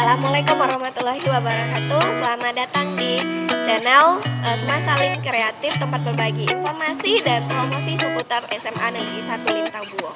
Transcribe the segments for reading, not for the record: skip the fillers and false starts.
Assalamualaikum warahmatullahi wabarakatuh. Selamat datang di channel Semasalin Kreatif, tempat berbagi informasi dan promosi seputar SMA Negeri 1 Limtabuo.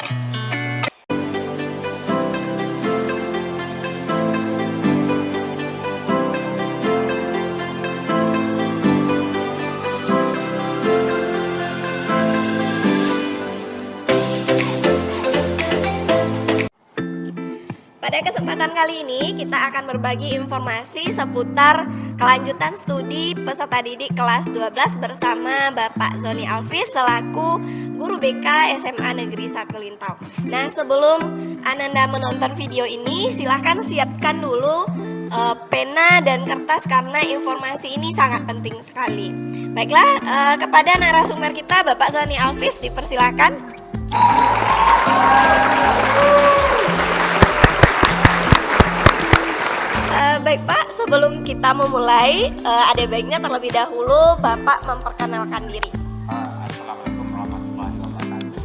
Pada kesempatan kali ini kita akan berbagi informasi seputar kelanjutan studi peserta didik kelas 12 bersama Bapak Zoni Alvis selaku guru BK SMA Negeri 1 Lintau. Nah, sebelum Ananda menonton video ini, silahkan siapkan dulu pena dan kertas karena informasi ini sangat penting sekali. Baiklah, kepada narasumber kita Bapak Zoni Alvis dipersilakan. Baik Pak, sebelum kita memulai, ada baiknya terlebih dahulu Bapak memperkenalkan diri. Assalamualaikum warahmatullahi wabarakatuh.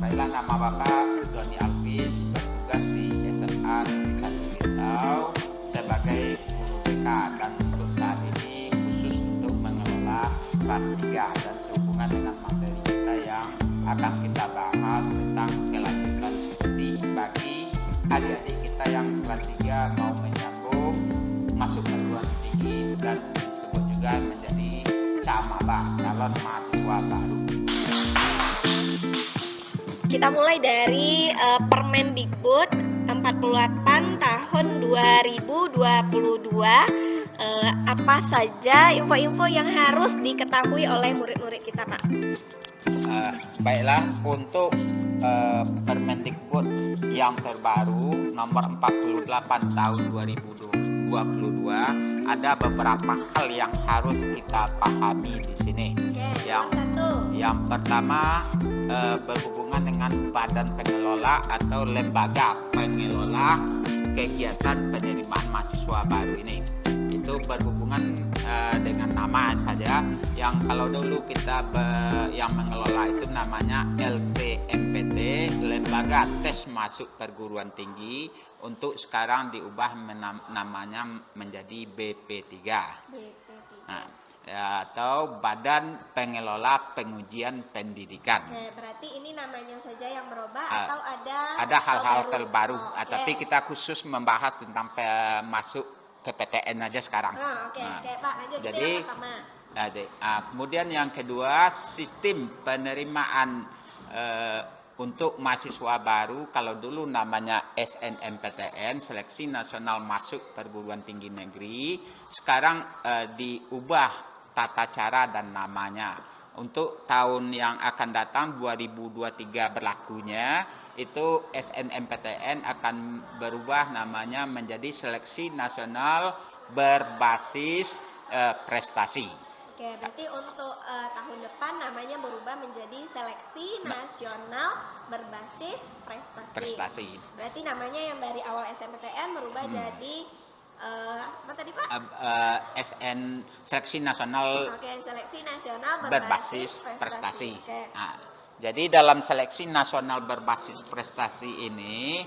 Baiklah, nama Bapak Zoni Alvis, bertugas di SMA Negeri 1 Lintau sebagai guru BK, dan untuk saat ini khusus untuk mengelola kelas 3 dan sehubungan dengan materi kita yang akan kita bahas tentang kelanjutan studi bagi adik-adik kita yang kelas 3 mau menyambung masuk perguruan tinggi dan disebut juga menjadi camaba, calon mahasiswa baru. Kita mulai dari Permendikbud 48 tahun 2022. Apa saja info-info yang harus diketahui oleh murid-murid kita, Pak? Baiklah, untuk Permendikbud yang terbaru nomor 48 tahun 2022 ada beberapa hal yang harus kita pahami di sini. Oke, yang pertama berhubungan dengan badan pengelola atau lembaga pengelola kegiatan penerimaan mahasiswa baru ini. Itu berhubungan dengan nama saja, yang kalau dulu kita yang mengelola itu namanya LPMPT, Lembaga Tes Masuk Perguruan Tinggi, untuk sekarang diubah namanya menjadi BP3. Nah, atau Badan Pengelola Pengujian Pendidikan. Oke, berarti ini namanya saja yang berubah atau ada hal-hal terbaru. Tapi kita khusus membahas tentang masuk PPTN aja sekarang. Oke, Pak, lanjut. Jadi yang pertama. Kemudian yang kedua, sistem penerimaan untuk mahasiswa baru, kalau dulu namanya SNMPTN, Seleksi Nasional Masuk Perguruan Tinggi Negeri, sekarang diubah tata cara dan namanya. Untuk tahun yang akan datang 2023 berlakunya, itu SNMPTN akan berubah namanya menjadi Seleksi Nasional Berbasis Prestasi. Oke, berarti untuk tahun depan namanya berubah menjadi Seleksi Nasional Berbasis Prestasi. Berarti namanya yang dari awal SNMPTN berubah jadi apa tadi, Pak? Seleksi Nasional. Oke, Seleksi Nasional Berbasis Prestasi. Oke. Nah, jadi dalam Seleksi Nasional Berbasis Prestasi ini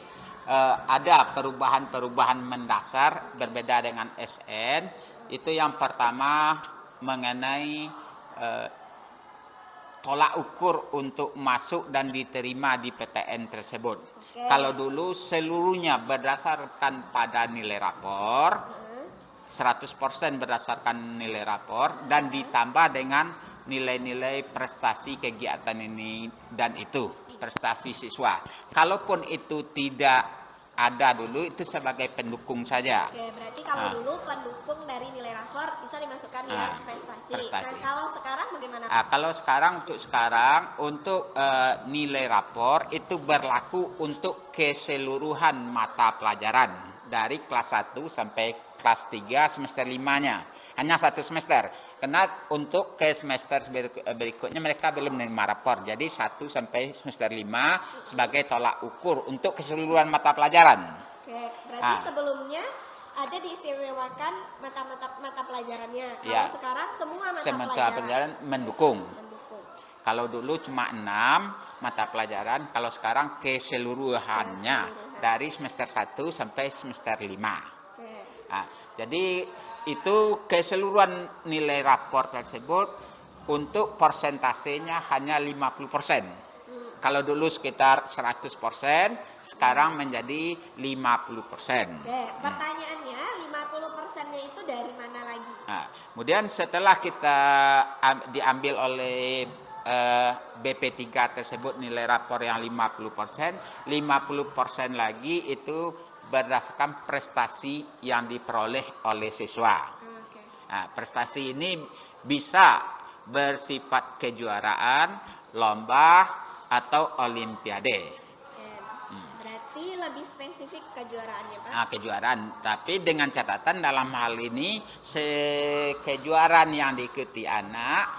ada perubahan-perubahan mendasar berbeda dengan SN. Itu yang pertama mengenai tolak ukur untuk masuk dan diterima di PTN tersebut. Kalau dulu seluruhnya berdasarkan pada nilai rapor, 100% berdasarkan nilai rapor, dan ditambah dengan nilai-nilai prestasi kegiatan ini dan itu, prestasi siswa. Kalaupun itu tidak ada dulu, itu sebagai pendukung saja. Oke, berarti kalau dulu pendukung dari nilai rapor bisa dimasukkan ya prestasi. Nah, kalau sekarang bagaimana? Kalau sekarang untuk nilai rapor itu berlaku untuk keseluruhan mata pelajaran dari kelas 1 sampai kelas 3 semester 5-nya. Hanya 1 semester. Karena untuk ke semester berikutnya mereka belum menerima rapor. Jadi 1 sampai semester 5 sebagai tolak ukur untuk keseluruhan mata pelajaran. Oke, berarti sebelumnya ada diistimewakan mata pelajarannya. Kalau sekarang semua mata pelajaran mendukung. Kalau dulu cuma 6 mata pelajaran, kalau sekarang keseluruhannya dari semester 1 sampai semester 5. Nah, jadi itu keseluruhan nilai rapor tersebut untuk persentasenya hanya 50%. Kalau dulu sekitar 100%, sekarang menjadi 50%. Oke, pertanyaannya 50%-nya itu dari mana lagi? Nah, kemudian setelah kita diambil oleh BP3 tersebut nilai rapor yang 50%, 50% lagi itu berdasarkan prestasi yang diperoleh oleh siswa. Oke. Nah, prestasi ini bisa bersifat kejuaraan, lomba, atau olimpiade. Berarti lebih spesifik kejuaraannya, Pak? Nah, kejuaraan, tapi dengan catatan dalam hal ini kejuaraan yang diikuti anak,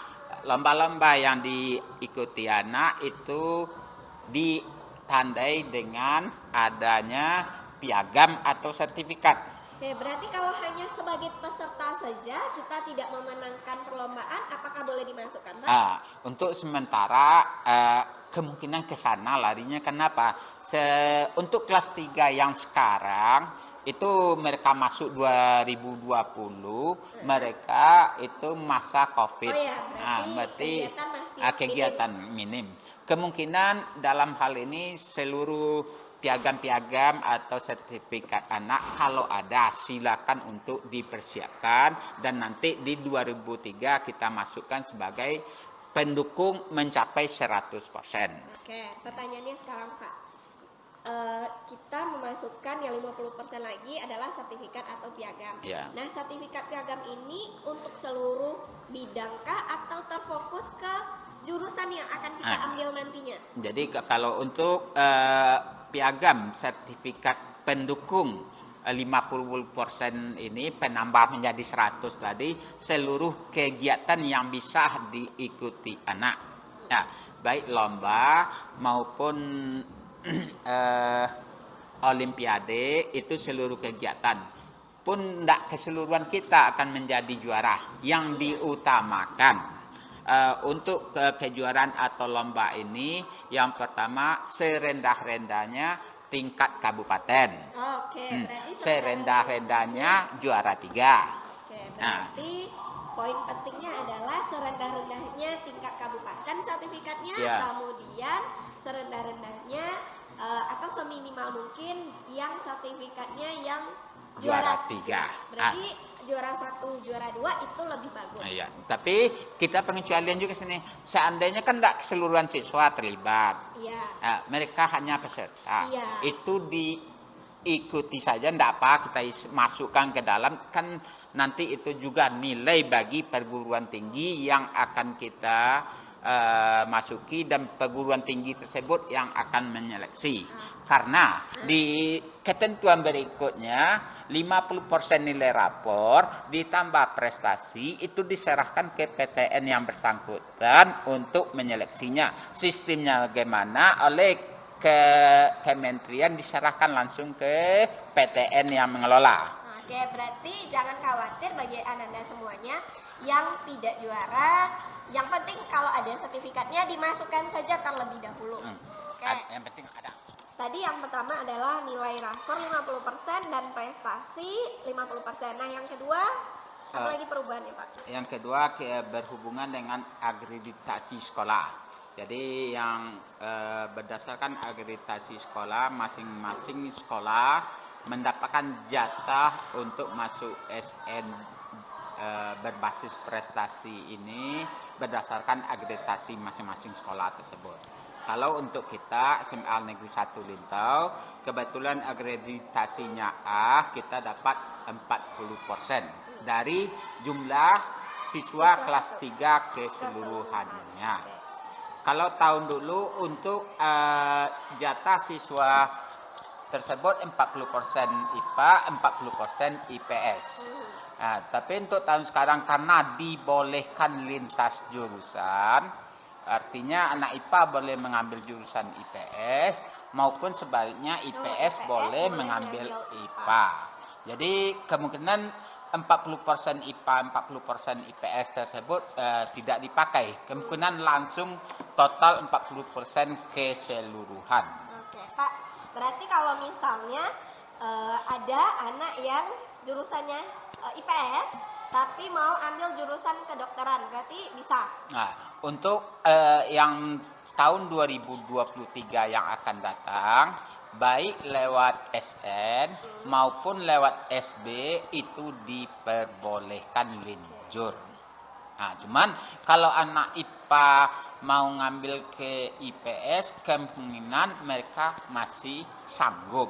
lomba-lomba yang diikuti anak itu ditandai dengan adanya piagam atau sertifikat. Oke, berarti kalau hanya sebagai peserta saja kita tidak memenangkan perlombaan, apakah boleh dimasukkan, Pak? Untuk sementara kemungkinan ke sana larinya. Kenapa? Untuk kelas 3 yang sekarang itu mereka masuk 2020, mereka itu masa COVID. Oh ya, berarti kegiatan masih kegiatan minim. Kemungkinan dalam hal ini seluruh piagam-piagam atau sertifikat anak kalau ada silakan untuk dipersiapkan, dan nanti di 2003 kita masukkan sebagai pendukung mencapai 100%. Oke, pertanyaannya sekarang, Pak. Kita memasukkan yang 50% lagi adalah sertifikat atau piagam. Ya. Nah, sertifikat piagam ini untuk seluruh bidangkah atau terfokus ke jurusan yang akan kita ambil nantinya? Jadi kalau untuk piagam sertifikat pendukung 50% ini penambah menjadi 100 tadi, seluruh kegiatan yang bisa diikuti anak. Ya, baik lomba maupun olimpiade, itu seluruh kegiatan. Pun tidak keseluruhan kita akan menjadi juara. Yang diutamakan untuk kejuaraan atau lomba ini, yang pertama serendah-rendahnya tingkat kabupaten. Berarti serendah-rendahnya juara 3. Berarti poin pentingnya adalah serendah-rendahnya tingkat kabupaten sertifikatnya, kemudian serendah-rendahnya atau seminimal mungkin yang sertifikatnya yang juara 3. Berarti juara 1, juara 2 itu lebih bagus. Iya, tapi kita pengecualian juga sini. Seandainya kan tidak keseluruhan siswa terlibat. Mereka hanya peserta. Itu diikuti saja, tidak apa kita masukkan ke dalam. Kan nanti itu juga nilai bagi perguruan tinggi yang akan kita masuki, dan perguruan tinggi tersebut yang akan menyeleksi. Karena di ketentuan berikutnya 50% nilai rapor ditambah prestasi itu diserahkan ke PTN yang bersangkutan untuk menyeleksinya. Sistemnya bagaimana? Oleh Kementerian diserahkan langsung ke PTN yang mengelola. Oke, berarti jangan khawatir bagi Anda semuanya yang tidak juara. Yang penting kalau ada sertifikatnya dimasukkan saja terlebih dahulu. Yang penting ada. Tadi yang pertama adalah nilai rapor 50% dan prestasi 50%. Nah, yang kedua apa lagi perubahannya, Pak? Yang kedua berhubungan dengan akreditasi sekolah. Jadi yang berdasarkan akreditasi sekolah, masing-masing sekolah mendapatkan jatah untuk masuk SN berbasis prestasi ini berdasarkan akreditasi masing-masing sekolah tersebut. Kalau untuk kita SMA Negeri 1 Lintau, kebetulan akreditasinya A, kita dapat 40% dari jumlah siswa kelas 3 keseluruhannya. Kalau tahun dulu untuk jatah siswa tersebut 40% IPA, 40% IPS. Tapi untuk tahun sekarang karena dibolehkan lintas jurusan, artinya anak IPA boleh mengambil jurusan IPS, maupun sebaliknya IPS boleh mengambil IPA. Jadi kemungkinan 40% IPA, 40% IPS tersebut tidak dipakai. Kemungkinan langsung total 40% keseluruhan. Oke, Pak. Berarti kalau misalnya ada anak yang jurusannya IPS tapi mau ambil jurusan kedokteran, berarti bisa. Nah, untuk yang tahun 2023 yang akan datang, baik lewat SN maupun lewat SB itu diperbolehkan linjur. Nah, cuman kalau anak IPA mau ngambil ke IPS, kemungkinan mereka masih sanggup.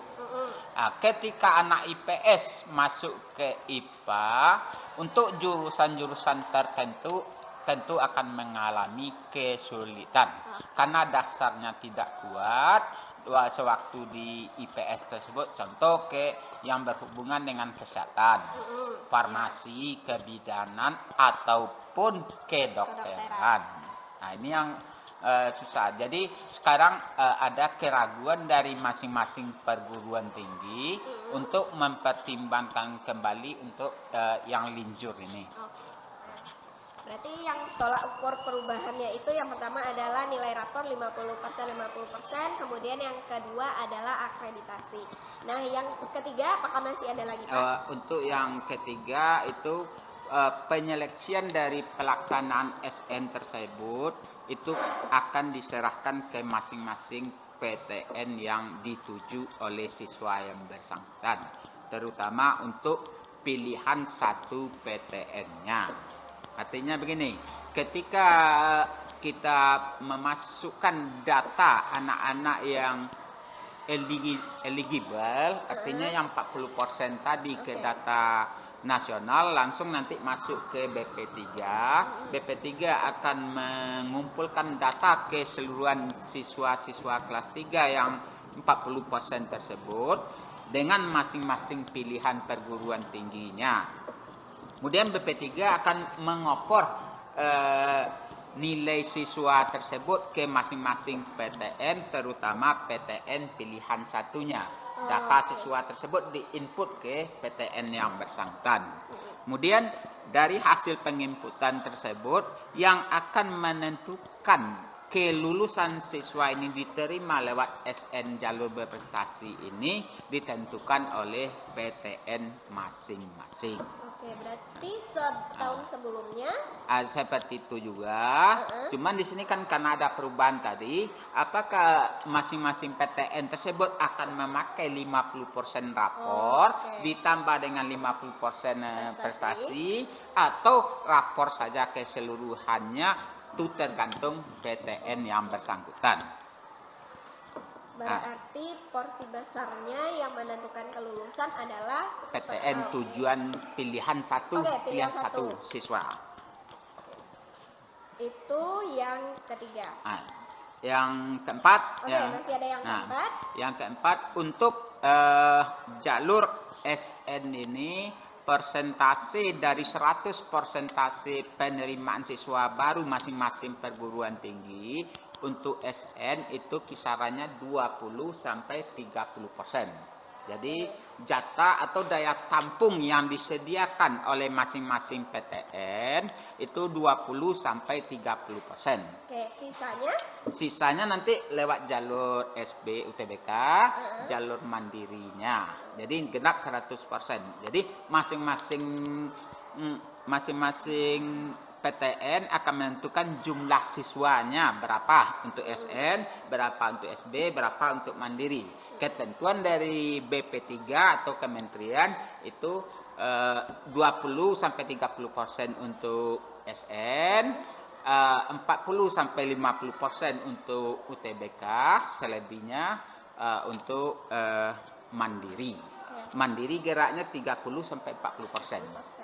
Nah, ketika anak IPS masuk ke IPA, untuk jurusan-jurusan tertentu tentu akan mengalami kesulitan karena dasarnya tidak kuat sewaktu di IPS tersebut, contoh yang berhubungan dengan kesehatan, farmasi, kebidanan ataupun kedokteran. Nah, ini yang susah. Jadi sekarang ada keraguan dari masing-masing perguruan tinggi untuk mempertimbangkan kembali untuk yang linjur ini. Berarti yang tolak ukur perubahannya itu yang pertama adalah nilai rapor 50%, kemudian yang kedua adalah akreditasi. Nah, yang ketiga apakah masih ada lagi, Pak? Untuk yang ketiga itu penyeleksian dari pelaksanaan SN tersebut itu akan diserahkan ke masing-masing PTN yang dituju oleh siswa yang bersangkutan, terutama untuk pilihan satu PTN-nya. Artinya begini, ketika kita memasukkan data anak-anak yang eligible, artinya yang 40% tadi ke data nasional, langsung nanti masuk ke BP3. BP3 akan mengumpulkan data keseluruhan siswa-siswa kelas 3 yang 40% tersebut dengan masing-masing pilihan perguruan tingginya. Kemudian BP3 akan mengopor nilai siswa tersebut ke masing-masing PTN, terutama PTN pilihan satunya. Data siswa tersebut diinput ke PTN yang bersangkutan. Kemudian dari hasil penginputan tersebut yang akan menentukan kelulusan siswa ini diterima lewat SN jalur berprestasi ini ditentukan oleh PTN masing-masing. Oke, berarti setahun sebelumnya seperti itu juga. Cuman di sini kan karena ada perubahan tadi, apakah masing-masing PTN tersebut akan memakai 50% rapor ditambah dengan 50% prestasi atau rapor saja keseluruhannya, itu tergantung PTN yang bersangkutan. Berarti porsi besarnya yang menentukan kelulusan adalah PTN tujuan pilihan satu, pilihan satu siswa. Itu yang ketiga. Yang keempat, masih ada yang keempat. Yang keempat untuk jalur SN ini, persentase dari 100 persentase penerimaan siswa baru masing-masing perguruan tinggi untuk SN itu kisarannya 20 sampai 30%. Jadi jatah atau daya tampung yang disediakan oleh masing-masing PTN itu 20 sampai 30%. Oke, sisanya? Sisanya nanti lewat jalur SB UTBK, jalur mandirinya. Jadi genap 100%. Jadi masing-masing PTN akan menentukan jumlah siswanya berapa untuk SN, berapa untuk SB, berapa untuk mandiri. Ketentuan dari BP3 atau kementerian itu 20 sampai 30% untuk SN, 40 sampai 50% untuk UTBK, selebihnya untuk mandiri. Mandiri geraknya 30 sampai 40%.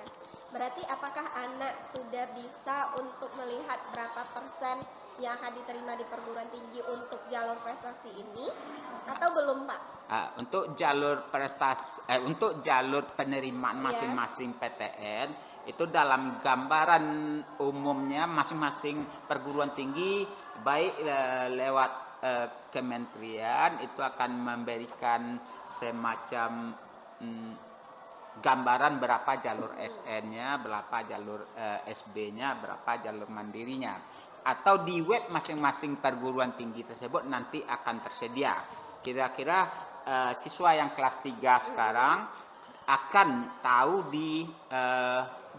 Berarti apakah anak sudah bisa untuk melihat berapa persen yang akan diterima di perguruan tinggi untuk jalur prestasi ini atau belum, Pak? Untuk jalur prestasi, untuk jalur penerimaan masing-masing PTN itu dalam gambaran umumnya masing-masing perguruan tinggi baik lewat kementerian itu akan memberikan semacam gambaran berapa jalur SN-nya, berapa jalur SB-nya, berapa jalur mandirinya. Atau di web masing-masing perguruan tinggi tersebut nanti akan tersedia. Kira-kira siswa yang kelas 3 sekarang akan tahu di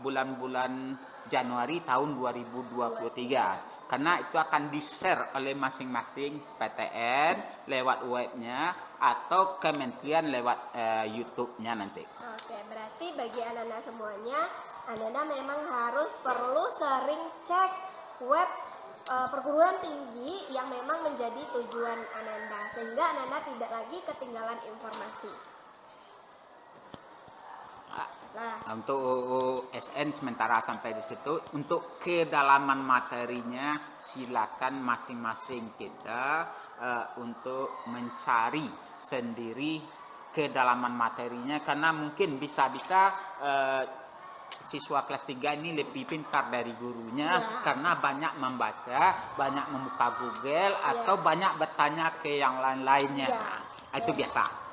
bulan-bulan Januari tahun 2023. Karena itu akan di-share oleh masing-masing PTN lewat webnya atau kementerian lewat YouTube-nya nanti. Oke, berarti bagi anak-anak semuanya, anak-anak memang perlu sering cek web perguruan tinggi yang memang menjadi tujuan anak-anak, sehingga anak-anak tidak lagi ketinggalan informasi. Nah, untuk SN sementara sampai di situ. Untuk kedalaman materinya silakan masing-masing kita untuk mencari sendiri kedalaman materinya, karena mungkin bisa-bisa siswa kelas 3 ini lebih pintar dari gurunya karena banyak membaca, banyak membuka Google atau banyak bertanya ke yang lain-lainnya. Itu biasa.